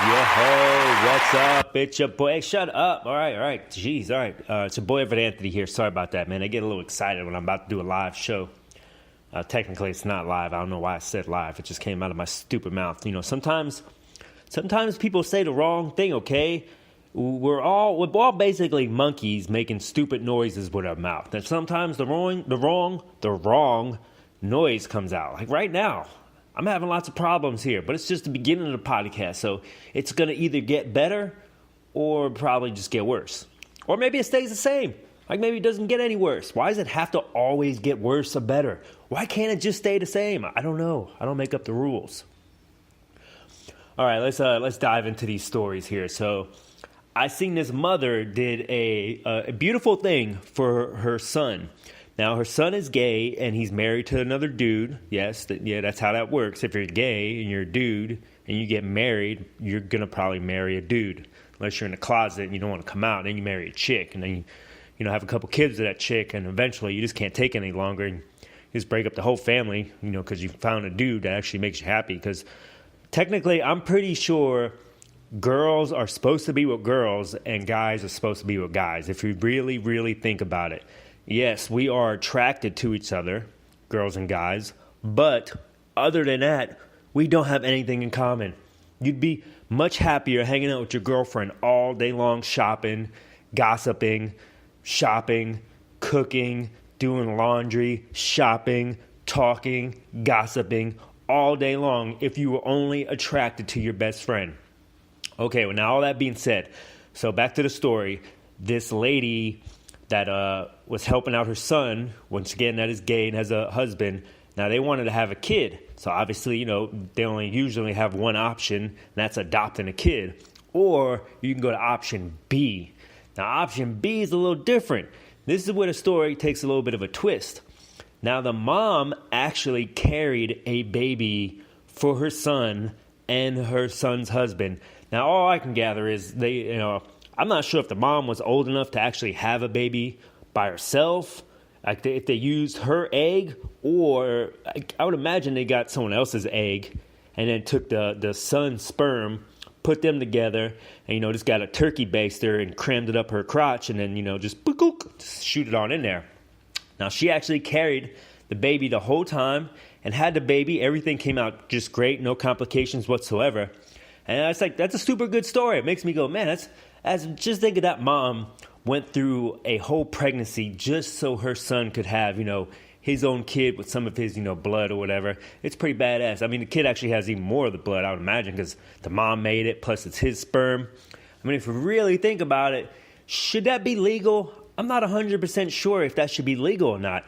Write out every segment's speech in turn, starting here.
Yo, what's up? It's your boy. Hey, shut up. All right. Jeez, all right. It's your boy, Evan Anthony here. Sorry about that, man. I get a little excited when I'm about to do a live show. Technically, it's not live. I don't know why I said live. It just came out of my stupid mouth. You know, sometimes people say the wrong thing, okay? We're all basically monkeys making stupid noises with our mouth. And sometimes the wrong noise comes out. Like right now. I'm having lots of problems here, but it's just the beginning of the podcast, so it's going to either get better or probably just get worse. Or maybe it stays the same. Like maybe it doesn't get any worse. Why does it have to always get worse or better? Why can't it just stay the same? I don't know. I don't make up the rules. All right, let's dive into these stories here. So I seen this mother did a beautiful thing for her son. Now, her son is gay, and he's married to another dude. Yes, that's how that works. If you're gay and you're a dude and you get married, you're going to probably marry a dude. Unless you're in the closet and you don't want to come out, then you marry a chick. And then you have a couple kids with that chick, and eventually you just can't take it any longer. And you just break up the whole family, because you found a dude that actually makes you happy. Because technically, I'm pretty sure girls are supposed to be with girls and guys are supposed to be with guys, if you really, really think about it. Yes, we are attracted to each other, girls and guys, but other than that, we don't have anything in common. You'd be much happier hanging out with your girlfriend all day long, shopping, gossiping, cooking, doing laundry, shopping, talking, gossiping all day long if you were only attracted to your best friend. Okay, well, now all that being said, so back to the story. This lady that was helping out her son, once again, that is gay and has a husband. Now, they wanted to have a kid. So, obviously, they only usually have one option, and that's adopting a kid. Or you can go to option B. Now, option B is a little different. This is where the story takes a little bit of a twist. Now, the mom actually carried a baby for her son and her son's husband. Now, all I can gather is I'm not sure if the mom was old enough to actually have a baby by herself, like if they used her egg, or I would imagine they got someone else's egg and then took the son's sperm, put them together, and, just got a turkey baster and crammed it up her crotch and then, just shoot it on in there. Now, she actually carried the baby the whole time and had the baby. Everything came out just great, no complications whatsoever. And that's a super good story. It makes me go, man, just think of that mom went through a whole pregnancy just so her son could have, his own kid with some of his, blood or whatever. It's pretty badass. I mean, the kid actually has even more of the blood, I would imagine, because the mom made it, plus it's his sperm. I mean, if you really think about it, should that be legal? I'm not 100% sure if that should be legal or not.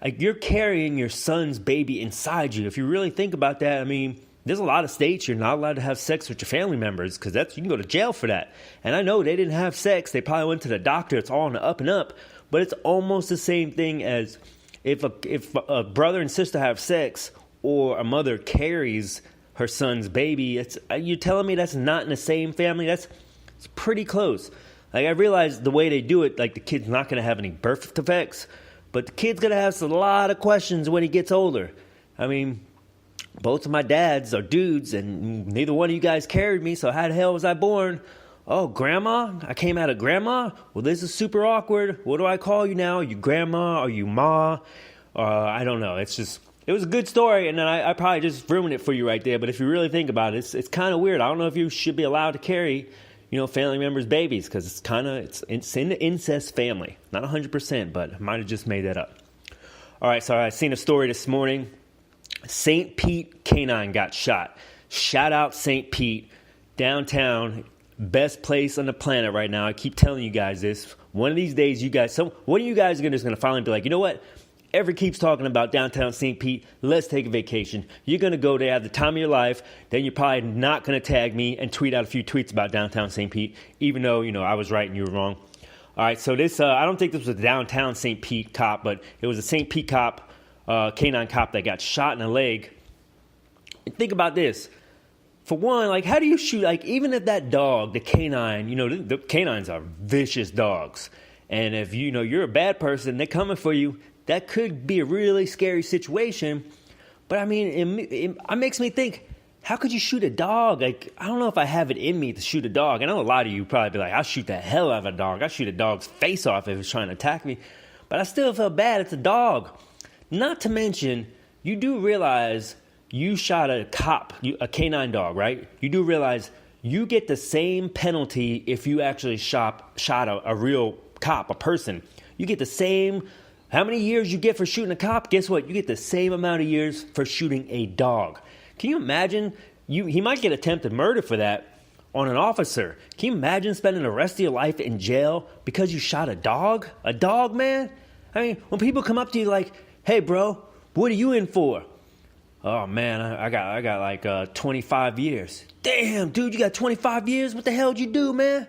Like, you're carrying your son's baby inside you. If you really think about that, I mean, there's a lot of states you're not allowed to have sex with your family members because you can go to jail for that. And I know they didn't have sex. They probably went to the doctor. It's all on the up and up. But it's almost the same thing as if a brother and sister have sex or a mother carries her son's baby. You're telling me that's not in the same family? It's pretty close. Like, I realize the way they do it, like the kid's not going to have any birth defects, but the kid's going to have a lot of questions when he gets older. I mean, both of my dads are dudes, and neither one of you guys carried me, so how the hell was I born? Oh, grandma? I came out of grandma? Well, this is super awkward. What do I call you now? Are you grandma? Are you ma? I don't know. It was a good story, and then I probably just ruined it for you right there, but if you really think about it, it's kind of weird. I don't know if you should be allowed to carry, family members' babies, because it's in the incest family. Not 100%, but I might have just made that up. All right, so I seen a story this morning. St. Pete canine got shot. Shout out St. Pete, downtown, best place on the planet right now. I keep telling you guys this. One of these days, one of you guys are just going to finally be like, you know what? Everett keeps talking about downtown St. Pete. Let's take a vacation. You're going to go there, have the time of your life. Then you're probably not going to tag me and tweet out a few tweets about downtown St. Pete, even though, I was right and you were wrong. All right, so this, I don't think this was a downtown St. Pete cop, but it was a St. Pete cop, canine cop that got shot in the leg. And think about this. For one, like, how do you shoot, like, even if that dog, the canine, the canines are vicious dogs. And if, you're a bad person, they're coming for you, that could be a really scary situation. But, I mean, it makes me think, how could you shoot a dog? Like, I don't know if I have it in me to shoot a dog. I know a lot of you probably be like, I'll shoot the hell out of a dog. I'll shoot a dog's face off if it's trying to attack me. But I still feel bad. It's a dog. Not to mention, you do realize you shot a cop, a canine dog, right? You do realize you get the same penalty if you actually shot a real cop, a person. You get the same, how many years you get for shooting a cop? Guess what? You get the same amount of years for shooting a dog. Can you imagine? He might get attempted murder for that on an officer. Can you imagine spending the rest of your life in jail because you shot a dog? A dog, man? I mean, when people come up to you like, hey, bro, what are you in for? Oh, man, I got like 25 years. Damn, dude, you got 25 years? What the hell did you do, man?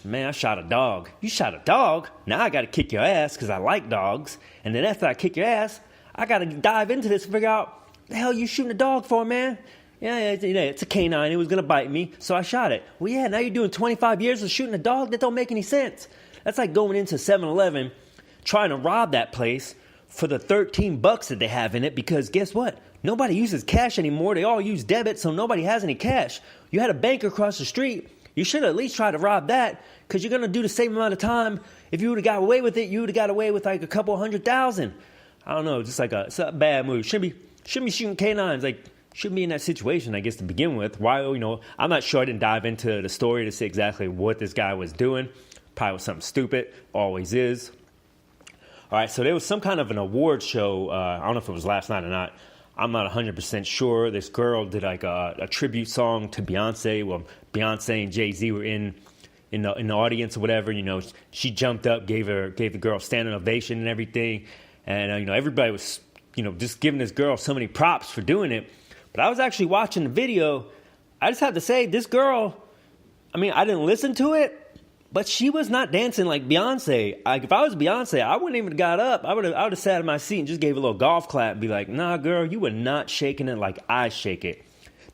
Man, I shot a dog. You shot a dog? Now I got to kick your ass because I like dogs. And then after I kick your ass, I got to dive into this and figure out the hell you shooting a dog for, man? Yeah, it's a canine. It was going to bite me, so I shot it. Well, yeah, now you're doing 25 years of shooting a dog? That don't make any sense. That's like going into 7-Eleven, trying to rob that place for the $13 that they have in it because guess what? Nobody uses cash anymore. They all use debit, so nobody has any cash. You had a bank across the street. You should at least try to rob that because you're going to do the same amount of time. If you would have got away with it, you would have got away with like a couple $100,000. I don't know, just like it's a bad move. Shouldn't be shooting canines. Like, shouldn't be in that situation, I guess, to begin with. Why, I'm not sure. I didn't dive into the story to see exactly what this guy was doing. Probably was something stupid. Always is. All right, so there was some kind of an award show. I don't know if it was last night or not. I'm not 100% sure. This girl did like a tribute song to Beyonce. Well, Beyonce and Jay-Z were in the audience or whatever. She jumped up, gave the girl standing ovation and everything. And, everybody was, just giving this girl so many props for doing it. But I was actually watching the video. I just have to say, this girl, I didn't listen to it. But she was not dancing like Beyonce. If I was Beyonce, I wouldn't even have got up. I would have sat in my seat and just gave a little golf clap and be like, nah, girl, you were not shaking it like I shake it.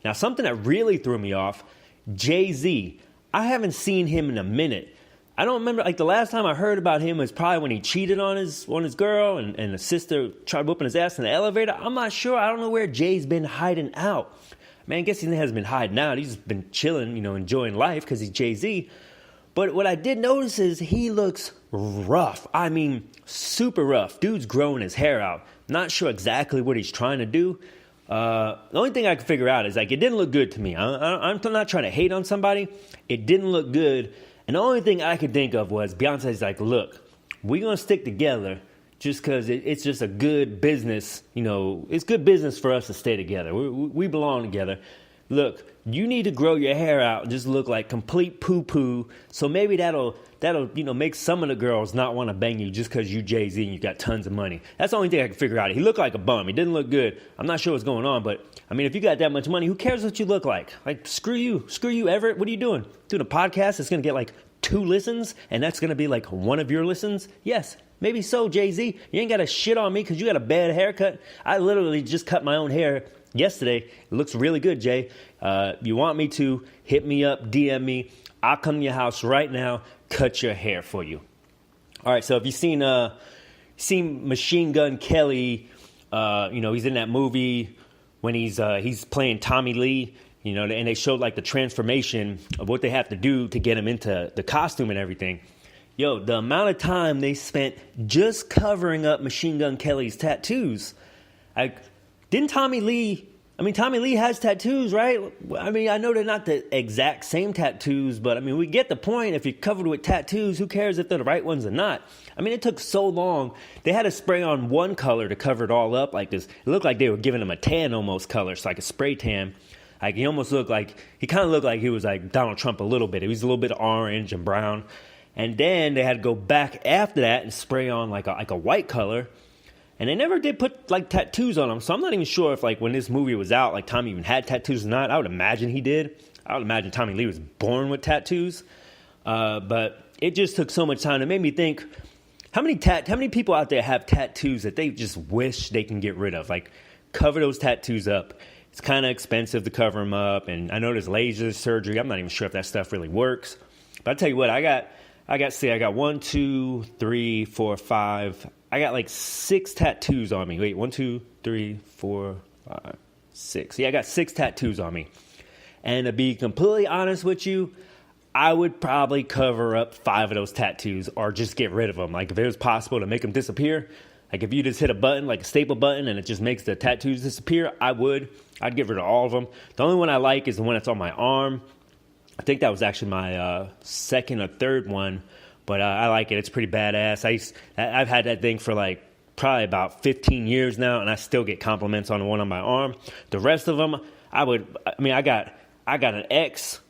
Now, something that really threw me off, Jay-Z. I haven't seen him in a minute. I don't remember, like the last time I heard about him was probably when he cheated on his girl and the sister tried whooping his ass in the elevator. I'm not sure. I don't know where Jay's been hiding out. Man, I guess he hasn't been hiding out. He's just been chilling, enjoying life because he's Jay-Z. But what I did notice is he looks rough. Super rough. Dude's growing his hair out. Not sure exactly what he's trying to do. The only thing I could figure out is, like, it didn't look good to me. I'm not trying to hate on somebody. It didn't look good. And the only thing I could think of was Beyonce's like, look, we're going to stick together just because it's just a good business. It's good business for us to stay together. We belong together. Look, you need to grow your hair out and just look like complete poo-poo. So maybe that'll make some of the girls not want to bang you just because you Jay-Z and you got tons of money. That's the only thing I can figure out. He looked like a bum. He didn't look good. I'm not sure what's going on, but if you got that much money, who cares what you look like? Like, screw you, Everett. What are you doing? Doing a podcast that's going to get like 2 listens, and that's going to be like one of your listens? Yes, maybe so, Jay-Z. You ain't got to shit on me because you got a bad haircut. I literally just cut my own hair yesterday. It looks really good, Jay. You want me to, hit me up, DM me. I'll come to your house right now, cut your hair for you. All right, so if you've seen Machine Gun Kelly, he's in that movie when he's playing Tommy Lee, and they showed like the transformation of what they have to do to get him into the costume and everything. Yo, the amount of time they spent just covering up Machine Gun Kelly's tattoos. Tommy Lee has tattoos, right? I know they're not the exact same tattoos, but we get the point. If you're covered with tattoos, who cares if they're the right ones or not? It took so long. They had to spray on one color to cover it all up like this. It looked like they were giving him a tan almost color. It's like a spray tan. Like he kind of looked like he was like Donald Trump a little bit. He was a little bit orange and brown. And then they had to go back after that and spray on like a white color. And they never did put like tattoos on him. So I'm not even sure if like when this movie was out, like Tommy even had tattoos or not. I would imagine he did. I would imagine Tommy Lee was born with tattoos. But it just took so much time. It made me think, how many people out there have tattoos that they just wish they can get rid of? Like, cover those tattoos up. It's kind of expensive to cover them up. And I know there's laser surgery. I'm not even sure if that stuff really works. But I'll tell you what, I got 1, 2, 3, 4, 5. I got like 6 tattoos on me. Wait, 1, 2, 3, 4, 5, 6. Yeah, I got 6 tattoos on me. And to be completely honest with you, I would probably cover up 5 of those tattoos or just get rid of them. Like if it was possible to make them disappear, like if you just hit a button, like a staple button, and it just makes the tattoos disappear, I'd get rid of all of them. The only one I like is the one that's on my arm. I think that was actually my second or third one, but I like it. It's pretty badass. I've had that thing for like probably about 15 years now, and I still get compliments on the one on my arm. The rest of them, I got an X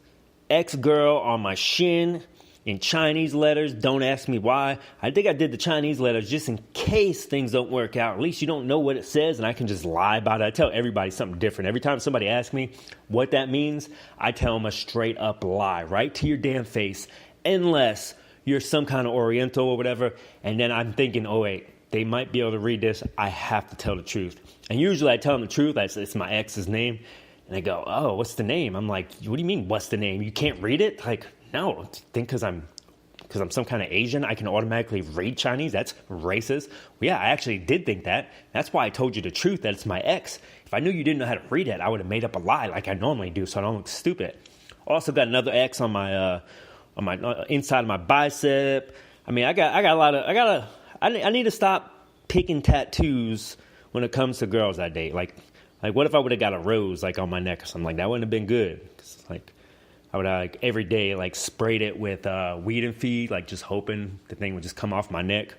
girl on my shin in Chinese letters. Don't ask me why. I think I did the Chinese letters just in case things don't work out. At least you don't know what it says, and I can just lie about it. I tell everybody something different. Every time somebody asks me what that means, I tell them a straight up lie, right to your damn face, unless you're some kind of Oriental or whatever. And then I'm thinking, oh wait, they might be able to read this. I have to tell the truth. And usually I tell them the truth. I say it's my ex's name. And they go, oh, what's the name? I'm like, what do you mean, what's the name? You can't read it? Like, no, think because I'm some kind of Asian, I can automatically read Chinese? That's racist. Well, yeah, I actually did think that. That's why I told you the truth, that it's my ex. If I knew you didn't know how to read it, I would have made up a lie like I normally do so I don't look stupid. Also got another X on my inside of my bicep. I mean, I need to stop picking tattoos when it comes to girls I date. Like what if I would have got a rose like on my neck or something? Like that wouldn't have been good. Like I would like every day like sprayed it with weed and feed, like just hoping the thing would just come off my neck.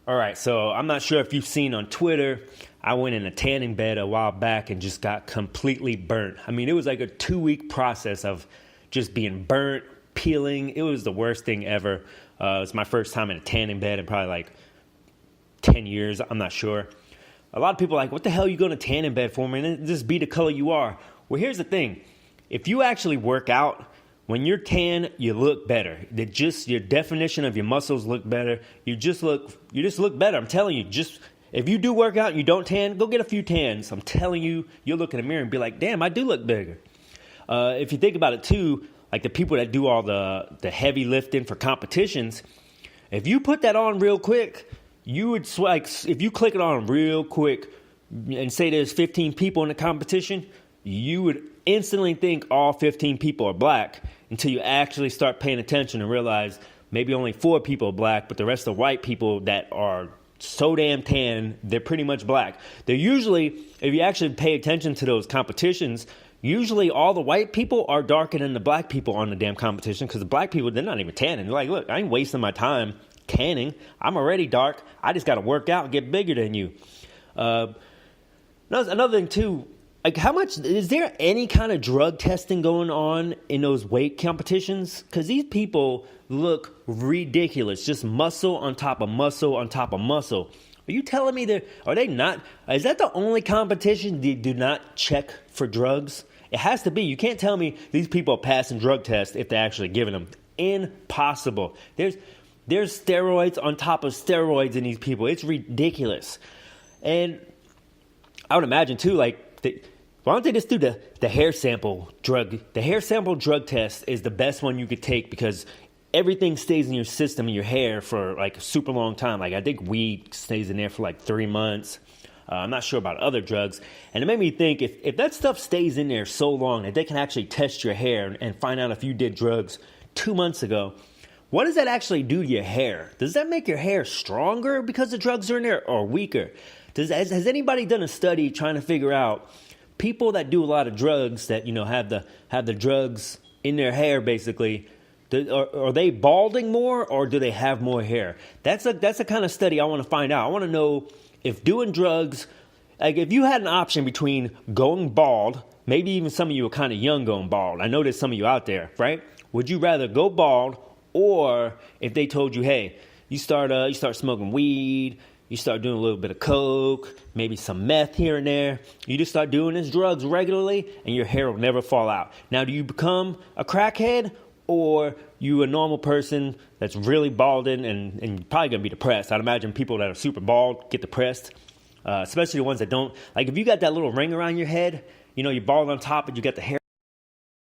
All right, so I'm not sure if you've seen on Twitter, I went in a tanning bed a while back and just got completely burnt. I mean, it was like a 2-week process of just being burnt, peeling. It was the worst thing ever. It was my first time in a tanning bed in probably like 10 years. I'm not sure. A lot of people are like, what the hell are you going to tan in bed for, man? Just be the color you are. Well, here's the thing. If you actually work out, when you're tan, you look better. Your definition of your muscles look better. You just look better. I'm telling you, if you do work out and you don't tan, go get a few tans. I'm telling you, you'll look in the mirror and be like, damn, I do look bigger. If you think about it too, like the people that do all the heavy lifting for competitions, if you put that on real quick, you would if you click it on real quick and say there's 15 people in the competition, you would instantly think all 15 people are black until you actually start paying attention and realize maybe only 4 people are black, but the rest of the white people that are so damn tan, they're pretty much black. They're usually, if you actually pay attention to those competitions, usually all the white people are darker than the black people on the damn competition, because the black people, they're not even tanning. They're like, look, I ain't wasting my time tanning. I'm already dark. I just got to work out and get bigger than you. Another thing too, like how much, is there any kind of drug testing going on in those weight competitions? Because these people look ridiculous. Just muscle on top of muscle on top of muscle. Are you telling me are they not? Is that the only competition they do not check for drugs? It has to be. You can't tell me these people are passing drug tests if they're actually giving them. Impossible. There's steroids on top of steroids in these people. It's ridiculous. And I would imagine too, like, why don't they just do the hair sample drug? The hair sample drug test is the best one you could take because everything stays in your system, in your hair for like a super long time. Like I think weed stays in there for like 3 months. I'm not sure about other drugs. And it made me think if that stuff stays in there so long that they can actually test your hair and find out if you did drugs 2 months ago, what does that actually do to your hair? Does that make your hair stronger because the drugs are in there or weaker? Has anybody done a study trying to figure out people that do a lot of drugs that, have the drugs in their hair basically, are they balding more or do they have more hair? That's the kind of study I want to find out. I want to know if doing drugs, like if you had an option between going bald, maybe even some of you are kind of young going bald. I know there's some of you out there, right? Would you rather go bald, or if they told you, hey, you start smoking weed, you start doing a little bit of coke, maybe some meth here and there. You just start doing these drugs regularly and your hair will never fall out. Now, do you become a crackhead or you a normal person that's really balding and you're probably going to be depressed? I'd imagine people that are super bald get depressed, especially the ones that don't. Like if you got that little ring around your head, you're bald on top and you got the hair